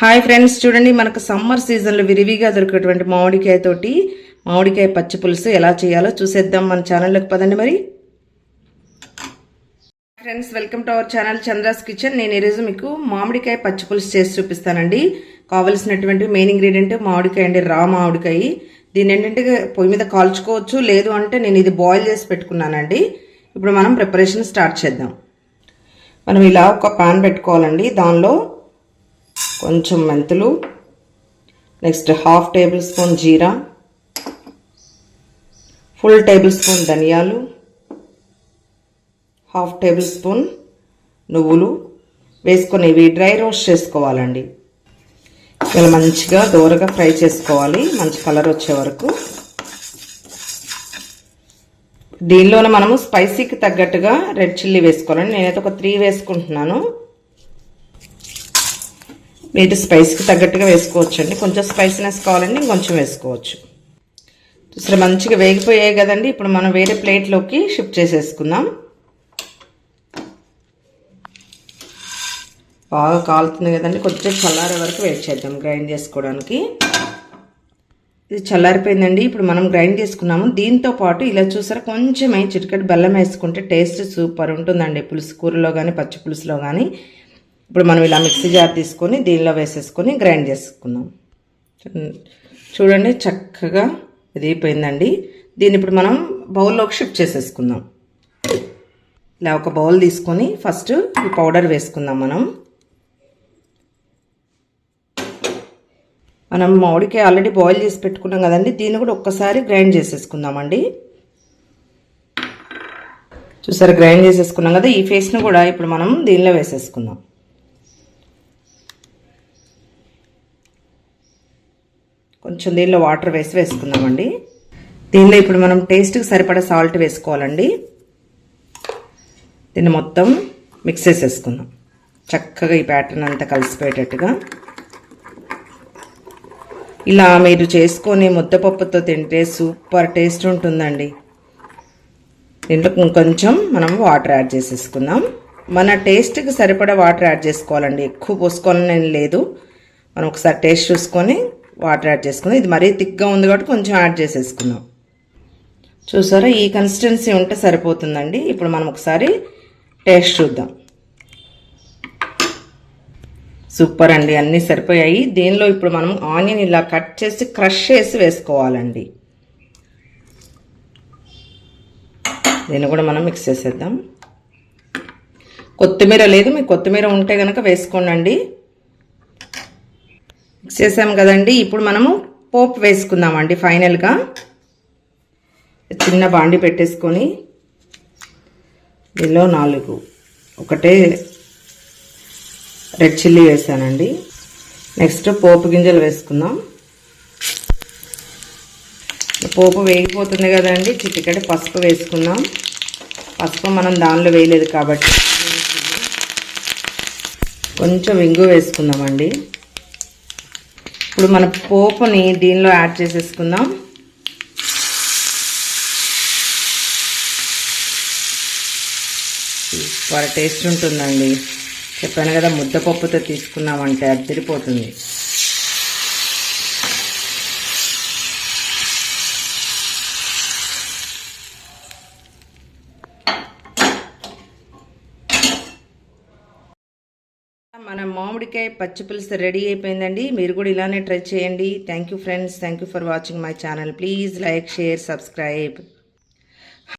Hi friends, చూడండి మనకు summer సీజన్లో విరివిగా దొరికేటువంటి మామిడికాయ పచ్చి పులుసు ఎలా చేయాలో చూసేద్దాం. మన ఛానల్లోకి పదండి. మరి friends, welcome to our channel Chandra's kitchen. నేను ఈరోజు మీకు మామిడికాయ పచ్చి పులుసు చేసి చూపిస్తానండి. కావలసినటువంటి మెయిన్ ఇంగ్రీడియంట్ మామిడికాయ అండి, రా మామిడికాయ. దీని ఏంటంటే పొయ్యి మీద కాల్చుకోవచ్చు, లేదు అంటే నేను ఇది బాయిల్ చేసి పెట్టుకున్నానండి. ఇప్పుడు మనం ప్రిపరేషన్ స్టార్ట్ చేద్దాం. మనం ఇలా ఒక పాన్ పెట్టుకోవాలండి. దానిలో కొంచెం మెంతులు, నెక్స్ట్ హాఫ్ టేబుల్ స్పూన్ జీరా, ఫుల్ టేబుల్ స్పూన్ ధనియాలు, హాఫ్ టేబుల్ స్పూన్ నువ్వులు వేసుకొని ఇవి డ్రై రోస్ట్ చేసుకోవాలండి. ఇలా మంచిగా దోరగా ఫ్రై చేసుకోవాలి, మంచి కలర్ వచ్చే వరకు. దీనిలోనే మనము స్పైసీకి తగ్గట్టుగా రెడ్ చిల్లీ వేసుకోవాలండి. నేనైతే ఒక 3 వేసుకుంటున్నాను. మీరు స్పైస్కి తగ్గట్టుగా వేసుకోవచ్చండి. కొంచెం స్పైసీనెస్ కావాలండి ఇంకొంచెం వేసుకోవచ్చు. చూసారా, మంచిగా వేగిపోయాయి కదండి. ఇప్పుడు మనం వేరే ప్లేట్లోకి షిఫ్ట్ చేసేసుకుందాం. బాగా కాలుతుంది కదండి, కొంచెం చల్లారే వరకు వెయిట్ చేద్దాం గ్రైండ్ చేసుకోవడానికి. ఇది చల్లారిపోయిందండి. ఇప్పుడు మనం గ్రైండ్ చేసుకున్నాము. దీంతో పాటు ఇలా చూసారా, కొంచెం చిటికెడు బెల్లం వేసుకుంటే టేస్ట్ సూపర్ ఉంటుందండి, పులుసు కూరలో కానీ పచ్చి పులుసులో కానీ. ఇప్పుడు మనం ఇలా మిక్సీ జార్ తీసుకొని దీనిలో వేసేసుకొని గ్రైండ్ చేసుకుందాం. చూడండి, చక్కగా ఇది అయిపోయిందండి. దీన్ని ఇప్పుడు మనం బౌల్లోకి షిఫ్ట్ చేసేసుకుందాం. ఇలా ఒక బౌల్ తీసుకొని ఫస్ట్ ఈ పౌడర్ వేసుకుందాం. మనం మామిడికాయ ఆల్రెడీ బాయిల్ చేసి పెట్టుకున్నాం కదండి, దీన్ని కూడా ఒక్కసారి గ్రైండ్ చేసేసుకుందామండి. చూసారు, గ్రైండ్ చేసేసుకున్నాం కదా. ఈ పేస్ట్ను కూడా ఇప్పుడు మనం దీనిలో వేసేసుకుందాం. కొంచెం దీనిలో వాటర్ వేసుకుందామండి. దీనిలో ఇప్పుడు మనం టేస్ట్కి సరిపడా సాల్ట్ వేసుకోవాలండి. దీన్ని మొత్తం మిక్స్ చేసేసుకుందాం చక్కగా, ఈ ప్యాటర్న్ అంతా కలిసిపోయేటట్టుగా. ఇలా మీరు చేసుకొని ముద్దపప్పుతో తింటే సూపర్ టేస్ట్ ఉంటుందండి. దీంట్లో ఇంకొంచెం మనం వాటర్ యాడ్ చేసేసుకుందాం. మన టేస్ట్కి సరిపడా వాటర్ యాడ్ చేసుకోవాలండి, ఎక్కువ పోసుకోవాలని లేదు. మనం ఒకసారి టేస్ట్ చూసుకొని వాటర్ యాడ్ చేసుకుందాం. ఇది మరీ థిక్గా ఉంది కాబట్టి కొంచెం యాడ్ చేసేసుకుందాం. చూసారా, ఈ కన్సిస్టెన్సీ ఉంటే సరిపోతుందండి. ఇప్పుడు మనం ఒకసారి టేస్ట్ చూద్దాం. సూపర్ అండి, అన్నీ సరిపోయాయి. దీనిలో ఇప్పుడు మనం ఆనియన్ ఇలా కట్ చేసి క్రష్ చేసి వేసుకోవాలండి. దీన్ని కూడా మనం మిక్స్ చేసేద్దాం. కొత్తిమీర లేదు, మీకు కొత్తిమీర ఉంటే కనుక వేసుకోండి. మిక్స్ చేసాం కదండి. ఇప్పుడు మనము పోపు వేసుకుందామండి. ఫైనల్గా చిన్న బాండి పెట్టేసుకొని దీనిలో 4 ఒకటే రెడ్ చిల్లీ వేసానండి. నెక్స్ట్ పోపు గింజలు వేసుకుందాం. పోపు వేగిపోతుంది కదండి, చిటికెడు పసుపు వేసుకుందాం. పసుపు మనం దానిలో వేయలేదు కాబట్టి. కొంచెం ఇంగు వేసుకుందామండి. ఇప్పుడు మన పోపుని దీనిలో యాడ్ చేసేసుకుందాం. సూపర్ టేస్ట్ ఉంటుందండి. చెప్పాను కదా, ముద్దపప్పుతో తీసుకున్నామంటే అదిరిపోతుంది. మన మామిడికాయ పచ్చి పులుసు రెడీ అయిపోయిందండి. మీరు కూడా ఇలానే ట్రై చేయండి. Thank you friends, thank you for watching my channel. Please like, share, subscribe.